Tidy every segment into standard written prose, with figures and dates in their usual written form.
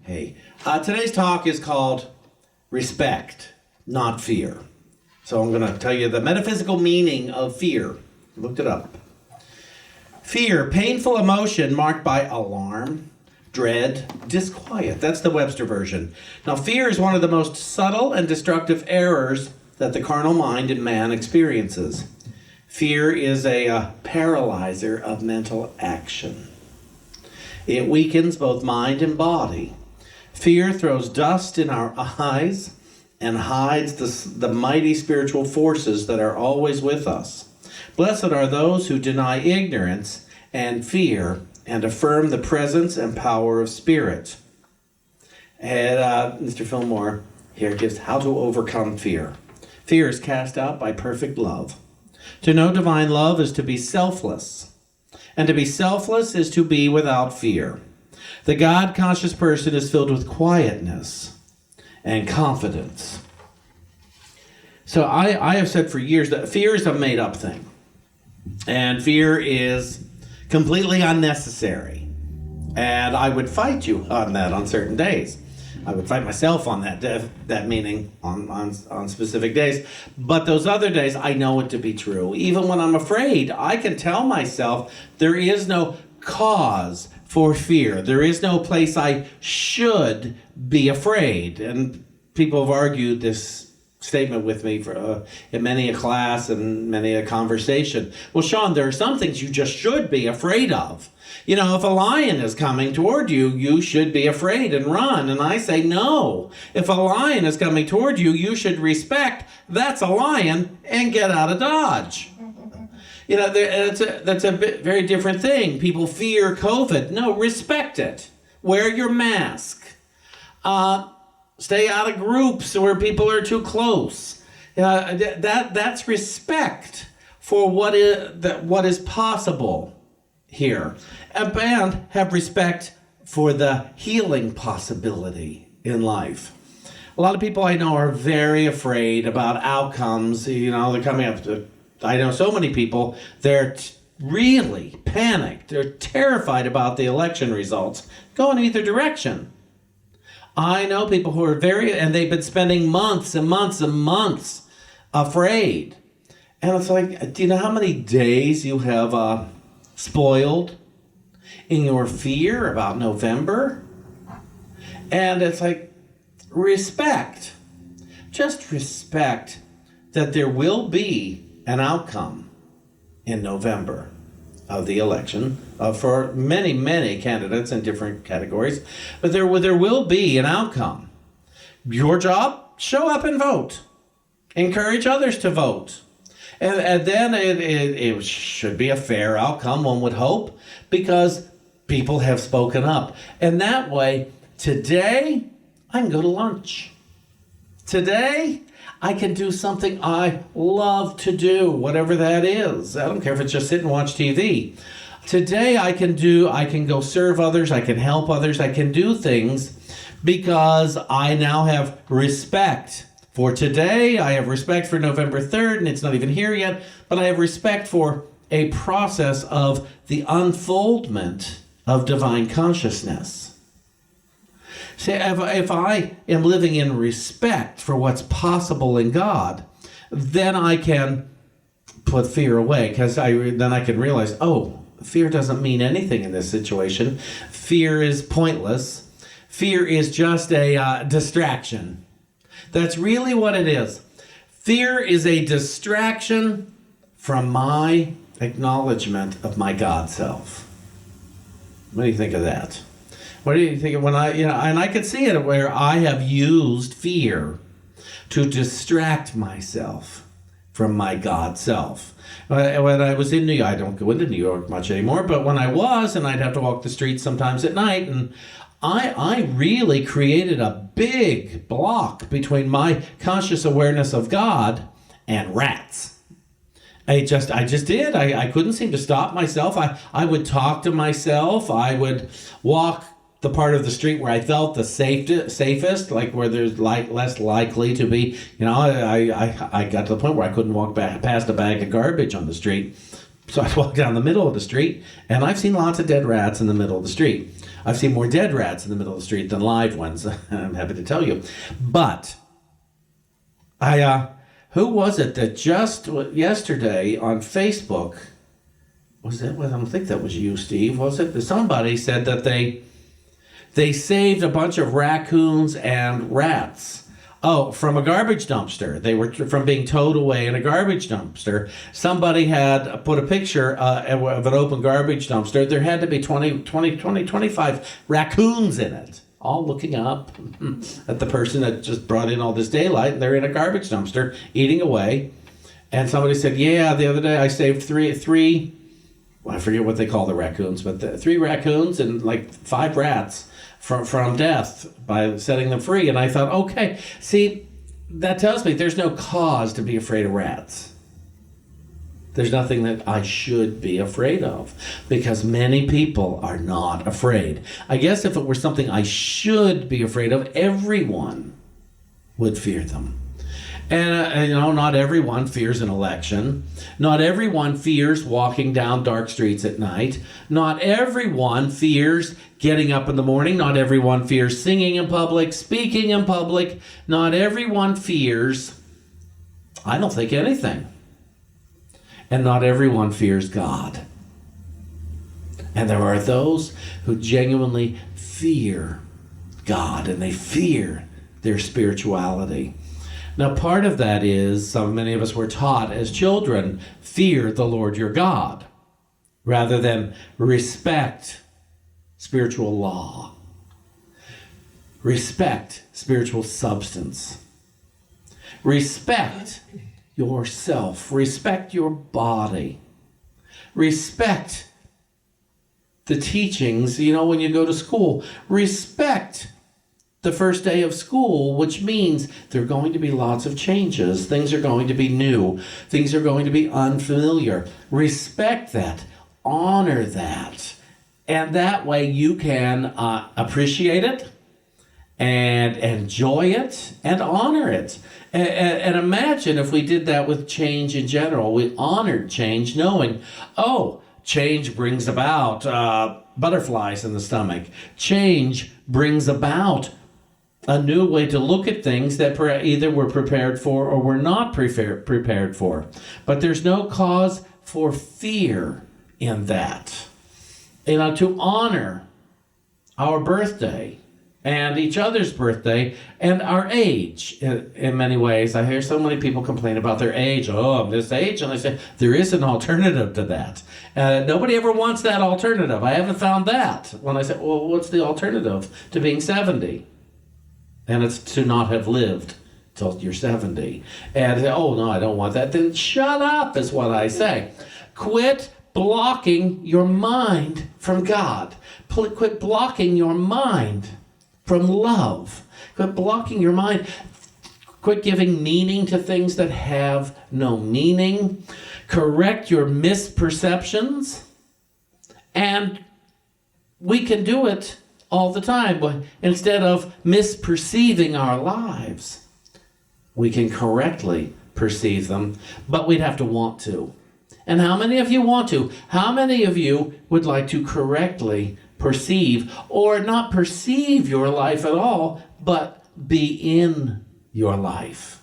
Hey, today's talk is called Respect, Not Fear. So I'm going to tell you the metaphysical meaning of fear. Looked it up. Fear, painful emotion marked by alarm, dread, disquiet. That's the Webster version. Now, fear is one of the most subtle and destructive errors that the carnal mind in man experiences. Fear is a paralyzer of mental action. It weakens both mind and body. Fear throws dust in our eyes and hides the mighty spiritual forces that are always with us. Blessed are those who deny ignorance and fear and affirm the presence and power of spirit. And Mr. Fillmore here gives how to overcome fear. Fear is cast out by perfect love. To know divine love is to be selfless, and to be selfless is to be without fear. The God-conscious person is filled with quietness and confidence. So I have said for years that fear is a made-up thing, and fear is completely unnecessary. And I would fight you on that on certain days. I would fight myself on that meaning on specific days. But those other days, I know it to be true. Even when I'm afraid, I can tell myself there is no cause for fear. There is no place I should be afraid. And people have argued this statement with me in many a class and many a conversation. Well, Shawn, there are some things you just should be afraid of. You know, if a lion is coming toward you, you should be afraid and run. And I say, no. If a lion is coming toward you, you should respect that's a lion and get out of Dodge. You know, that's a very different thing. People fear COVID. No, respect it. Wear your mask. Stay out of groups where people are too close. That's respect for what is possible here. And have respect for the healing possibility in life. A lot of people I know are very afraid about outcomes. You know, they're coming up to, I know so many people, they're really panicked. They're terrified about the election results. Go in either direction. I know people who are and they've been spending months and months and months afraid. And it's like, do you know how many days you have spoiled in your fear about November? And it's like, respect. Just respect that there will be an outcome in November of the election for many, many candidates in different categories. But there will be an outcome. Your job, show up and vote. Encourage others to vote. And then it should be a fair outcome, one would hope, because people have spoken up. And that way, today, I can go to lunch. Today, I can do something I love to do, whatever that is. I don't care if it's just sit and watch TV. Today, I can go serve others, I can help others, I can do things because I now have respect for today. I have respect for November 3rd, and it's not even here yet, but I have respect for a process of the unfoldment of divine consciousness. See, if I am living in respect for what's possible in God, then I can put fear away, because then I can realize, oh, fear doesn't mean anything in this situation. Fear is pointless. Fear is just a distraction. That's really what it is. Fear is a distraction from my acknowledgement of my God self. What do you think of that? What do you think of when and I could see it where I have used fear to distract myself from my God self. When I was in New York, I don't go into New York much anymore, but when I was, and I'd have to walk the streets sometimes at night, and I really created a big block between my conscious awareness of God and rats. I just did. I couldn't seem to stop myself. I would talk to myself. I would walk the part of the street where I felt the safest, like where there's less likely to be. You know, I got to the point where I couldn't walk back past a bag of garbage on the street. So I walked down the middle of the street, and I've seen lots of dead rats in the middle of the street. I've seen more dead rats in the middle of the street than live ones. I'm happy to tell you. But who was it that just yesterday on Facebook, I don't think that was you, Steve, was it? Somebody said that they saved a bunch of raccoons and rats. Oh, from a garbage dumpster. They were from being towed away in a garbage dumpster. Somebody had put a picture of an open garbage dumpster. There had to be 25 raccoons in it, all looking up at the person that just brought in all this daylight, and they're in a garbage dumpster eating away. And somebody said, yeah, the other day I saved three, well, I forget what they call the raccoons, but 3 raccoons and like 5 rats from death by setting them free. And I thought, okay, see, that tells me there's no cause to be afraid of rats. There's nothing that I should be afraid of, because many people are not afraid. I guess if it were something I should be afraid of, everyone would fear them. And not everyone fears an election. Not everyone fears walking down dark streets at night. Not everyone fears getting up in the morning. Not everyone fears singing in public, speaking in public. Not everyone fears, I don't think, anything. And not everyone fears God. And there are those who genuinely fear God, and they fear their spirituality. Now, part of that is, many of us were taught as children, fear the Lord your God, rather than respect spiritual law. Respect spiritual substance. Respect yourself. Respect your body. Respect the teachings, when you go to school. Respect the first day of school, which means there are going to be lots of changes. Things are going to be new. Things are going to be unfamiliar. Respect that. Honor that. And that way you can appreciate it and enjoy it and honor it. And imagine if we did that with change in general. We honored change, knowing, change brings about butterflies in the stomach. Change brings about a new way to look at things that either we're prepared for or we're not prepared for. But there's no cause for fear in that. To honor our birthday and each other's birthday and our age in many ways. I hear so many people complain about their age. I'm this age. And I say, there is an alternative to that. Nobody ever wants that alternative. I haven't found that. When I say, well, what's the alternative to being 70? And it's to not have lived till you're 70. And, no, I don't want that. Then shut up is what I say. Quit blocking your mind from God. Quit blocking your mind from love. Quit blocking your mind. Quit giving meaning to things that have no meaning. Correct your misperceptions. And we can do it all the time. But instead of misperceiving our lives, we can correctly perceive them, but we'd have to want to. And how many of you want to? How many of you would like to correctly perceive, or not perceive your life at all, but be in your life?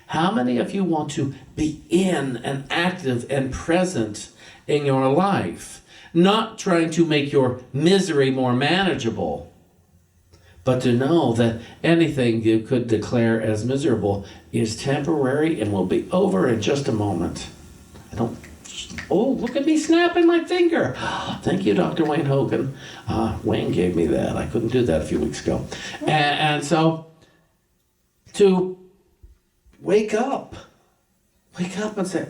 How many of you want to be in and active and present in your life? Not trying to make your misery more manageable, but to know that anything you could declare as miserable is temporary and will be over in just a moment. Look at me snapping my finger. Thank you, Dr. Wayne Hogan. Wayne gave me that. I couldn't do that a few weeks ago. And so to wake up and say,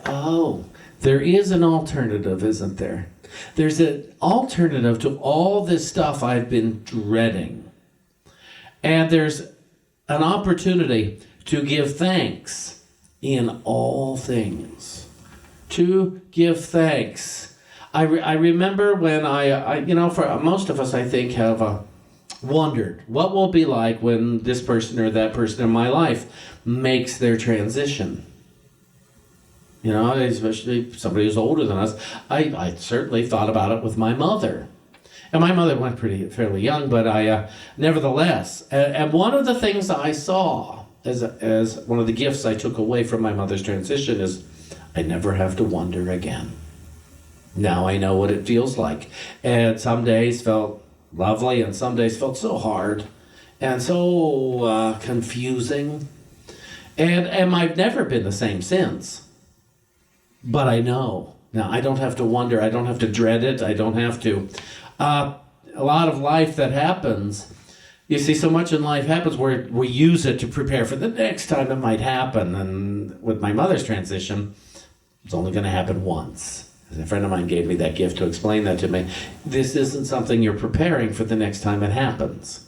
there is an alternative, isn't there? There's an alternative to all this stuff I've been dreading. And there's an opportunity to give thanks in all things. To give thanks. I remember when for most of us, I think, have wondered what will it be like when this person or that person in my life makes their transition. Especially somebody who's older than us. I certainly thought about it with my mother. And my mother went fairly young, but nevertheless, and one of the things I saw as one of the gifts I took away from my mother's transition is I never have to wonder again. Now I know what it feels like. And some days felt lovely, and some days felt so hard and so confusing. And I've never been the same since. But I know. Now, I don't have to wonder. I don't have to dread it. I don't have to. A lot of life that happens, you see, so much in life happens where we use it to prepare for the next time it might happen. And with my mother's transition, it's only going to happen once. A friend of mine gave me that gift to explain that to me. This isn't something you're preparing for the next time it happens.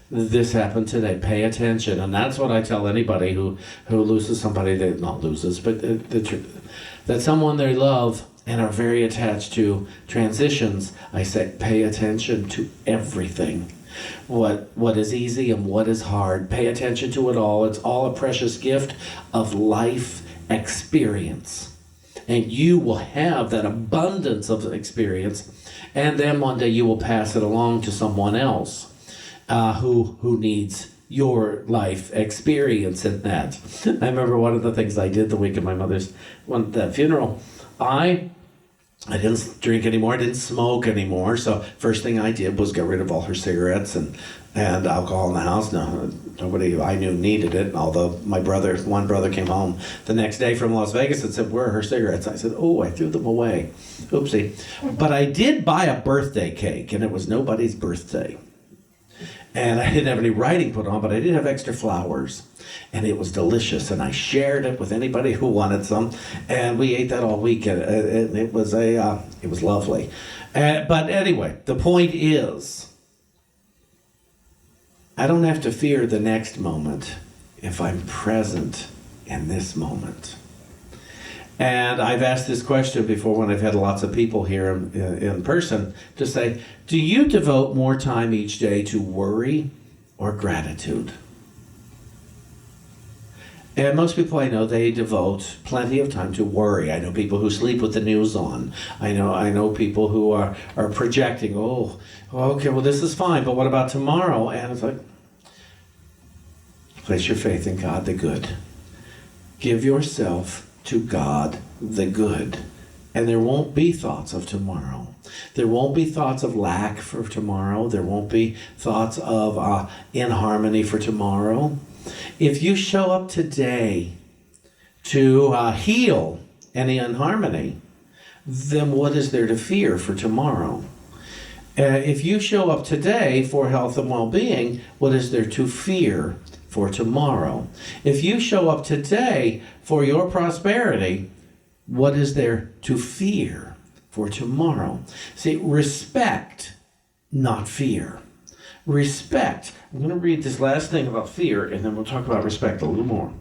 This happened today. Pay attention. And that's what I tell anybody who loses somebody, that not loses, but that someone they love and are very attached to transitions. I say, pay attention to everything. What is easy and what is hard. Pay attention to it all. It's all a precious gift of life experience. And you will have that abundance of experience, and then one day you will pass it along to someone else who needs your life experience in that. I remember one of the things I did the week of my mother's funeral. I didn't drink anymore. I didn't smoke anymore. So first thing I did was get rid of all her cigarettes and alcohol in the house. No, nobody I knew needed it. Although one brother came home the next day from Las Vegas and said, "Where are her cigarettes?" I said, "Oh, I threw them away. Oopsie." But I did buy a birthday cake, and it was nobody's birthday. And I didn't have any writing put on, but I did have extra flowers. And it was delicious, and I shared it with anybody who wanted some. And we ate that all week, and it was lovely. But anyway, the point is, I don't have to fear the next moment if I'm present in this moment. And I've asked this question before when I've had lots of people here in person to say, do you devote more time each day to worry or gratitude? And most people I know, they devote plenty of time to worry. I know people who sleep with the news on. I know people who are projecting, okay, well, this is fine, but what about tomorrow? And it's like, place your faith in God the good. Give yourself to God the good. And there won't be thoughts of tomorrow. There won't be thoughts of lack for tomorrow. There won't be thoughts of inharmony for tomorrow. If you show up today to heal any inharmony, then what is there to fear for tomorrow? If you show up today for health and well-being, what is there to fear for tomorrow? If you show up today for your prosperity, what is there to fear for tomorrow? See, respect, not fear. Respect. I'm going to read this last thing about fear, and then we'll talk about respect a little more.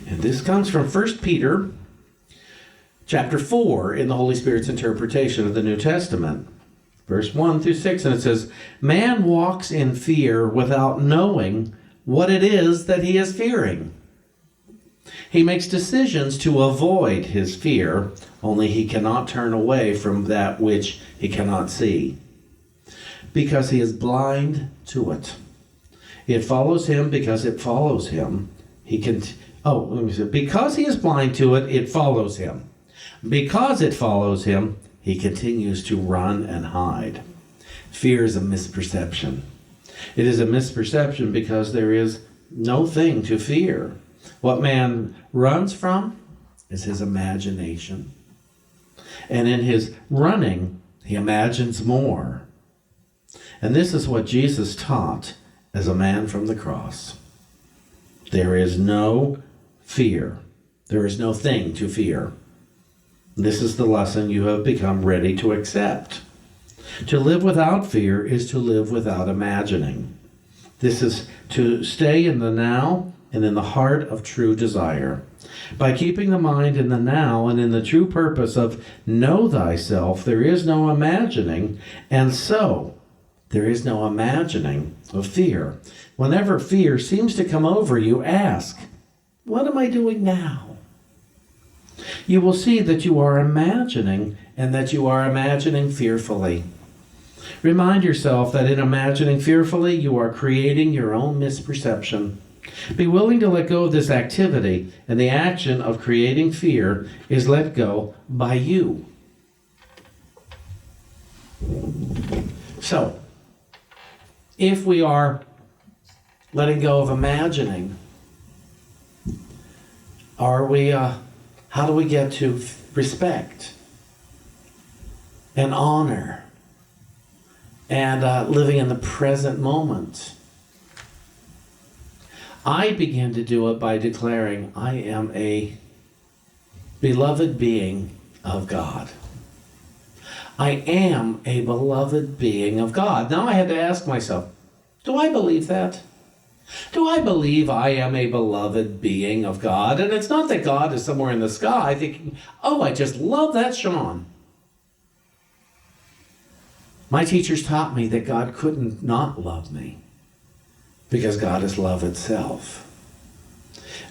And this comes from 1 Peter chapter 4 in the Holy Spirit's interpretation of the New Testament. Verse 1 through 6, and it says, "Man walks in fear without knowing what it is that he is fearing. He makes decisions to avoid his fear, only he cannot turn away from that which he cannot see, because he is blind to it. It follows him because it follows him. Because he is blind to it, it follows him. Because it follows him, he continues to run and hide." Fear is a misperception. It is a misperception because there is no thing to fear. What man runs from is his imagination. And in his running, he imagines more. And this is what Jesus taught as a man from the cross. There is no fear. There is no thing to fear. This is the lesson you have become ready to accept. To live without fear is to live without imagining. This is to stay in the now and in the heart of true desire. By keeping the mind in the now and in the true purpose of know thyself, there is no imagining, and so there is no imagining of fear. Whenever fear seems to come over you, ask, what am I doing now? You will see that you are imagining and that you are imagining fearfully. Remind yourself that in imagining fearfully, you are creating your own misperception. Be willing to let go of this activity, and the action of creating fear is let go by you. So, if we are letting go of imagining, how do we get to respect and honor and living in the present moment? I began to do it by declaring, I am a beloved being of God. I am a beloved being of God. Now I had to ask myself, do I believe that? Do I believe I am a beloved being of God? And it's not that God is somewhere in the sky thinking, oh, I just love that Shawn. My teachers taught me that God couldn't not love me because God is love itself.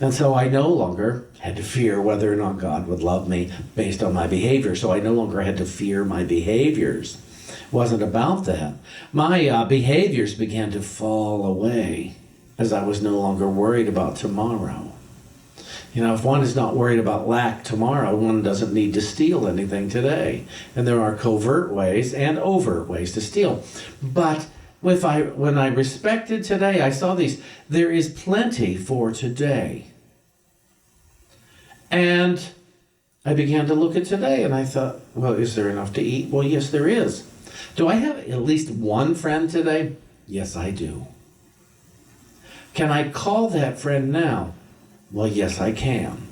And so I no longer had to fear whether or not God would love me based on my behavior. So I no longer had to fear my behaviors. It wasn't about that. My behaviors began to fall away as I was no longer worried about tomorrow. You know, if one is not worried about lack tomorrow, one doesn't need to steal anything today. And there are covert ways and overt ways to steal. But when I respected today, I saw there is plenty for today. And I began to look at today and I thought, well, is there enough to eat? Well, yes, there is. Do I have at least one friend today? Yes, I do. Can I call that friend now? Well, yes, I can.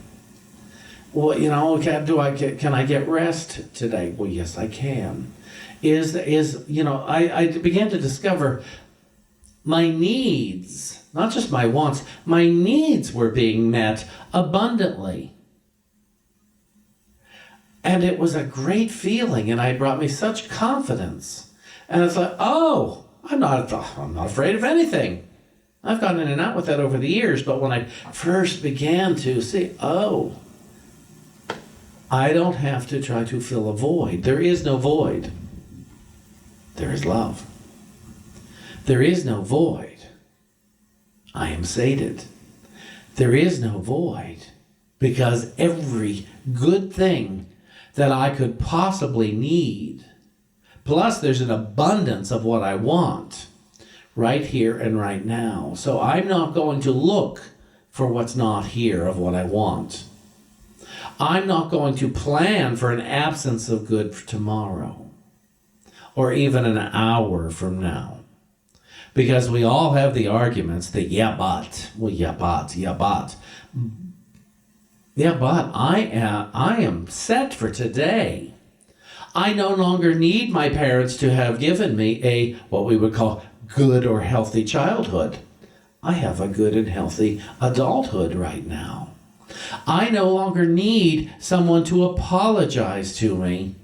Well, you know, can I get rest today? Well, yes, I can. I began to discover my needs, not just my wants, my needs were being met abundantly. And it was a great feeling, and it brought me such confidence. And it's like, oh, I'm not afraid of anything. I've gone in and out with that over the years, but when I first began to see, oh, I don't have to try to fill a void. There is no void. There is love. There is no void. I am sated. There is no void because every good thing that I could possibly need, plus there's an abundance of what I want right here and right now. So I'm not going to look for what's not here of what I want. I'm not going to plan for an absence of good for tomorrow or even an hour from now. Because we all have the arguments that, yeah, but I am set for today. I no longer need my parents to have given me what we would call good or healthy childhood. I have a good and healthy adulthood right now. I no longer need someone to apologize to me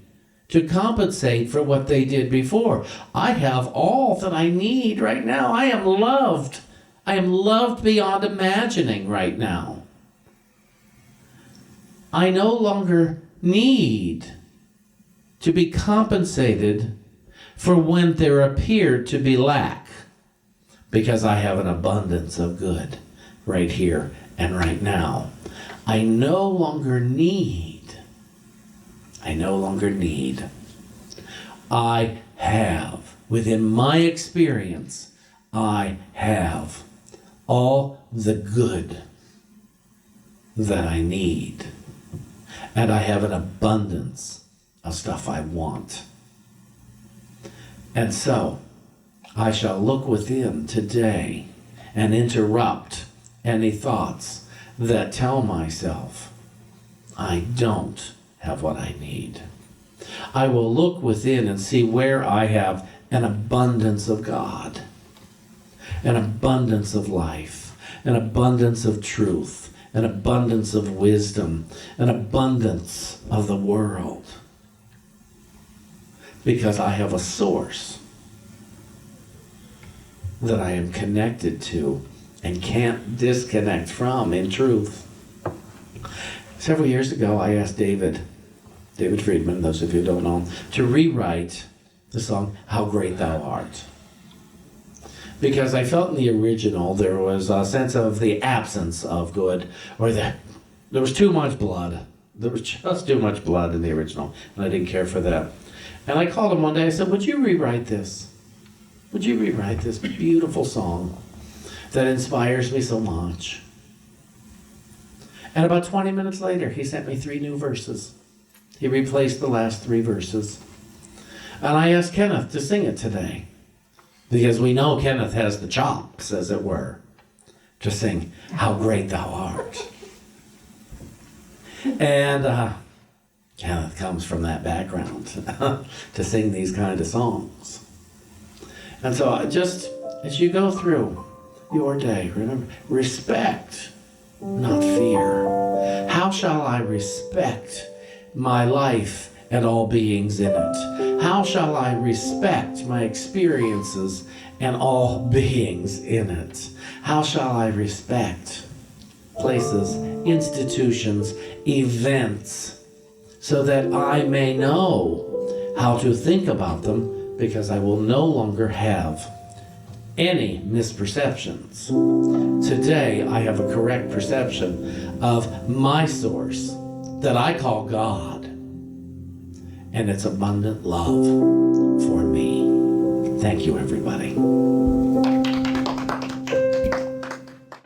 to compensate for what they did before. I have all that I need right now. I am loved. I am loved beyond imagining right now. I no longer need to be compensated for when there appeared to be lack, because I have an abundance of good right here and right now. I no longer need. I have, within my experience, I have all the good that I need. And I have an abundance of stuff I want. And so, I shall look within today and interrupt any thoughts that tell myself I don't have what I need. I will look within and see where I have an abundance of God, an abundance of life, an abundance of truth, an abundance of wisdom, an abundance of the world. Because I have a source that I am connected to and can't disconnect from in truth. Several years ago, I asked David Friedman, those of you who don't know him, to rewrite the song, How Great Thou Art. Because I felt in the original there was a sense of the absence of good, or there was too much blood. There was just too much blood in the original, and I didn't care for that. And I called him one day, I said, would you rewrite this? Would you rewrite this beautiful song that inspires me so much? And about 20 minutes later, he sent me 3 new verses. He replaced the last 3 verses. And I asked Kenneth to sing it today, because we know Kenneth has the chops, as it were, to sing How Great Thou Art. And Kenneth comes from that background to sing these kind of songs. And so just as you go through your day, remember, respect, not fear. How shall I respect my life and all beings in it? How shall I respect my experiences and all beings in it? How shall I respect places, institutions, events, so that I may know how to think about them, because I will no longer have any misperceptions. Today, I have a correct perception of my source that I call God, and its abundant love for me. Thank you, everybody.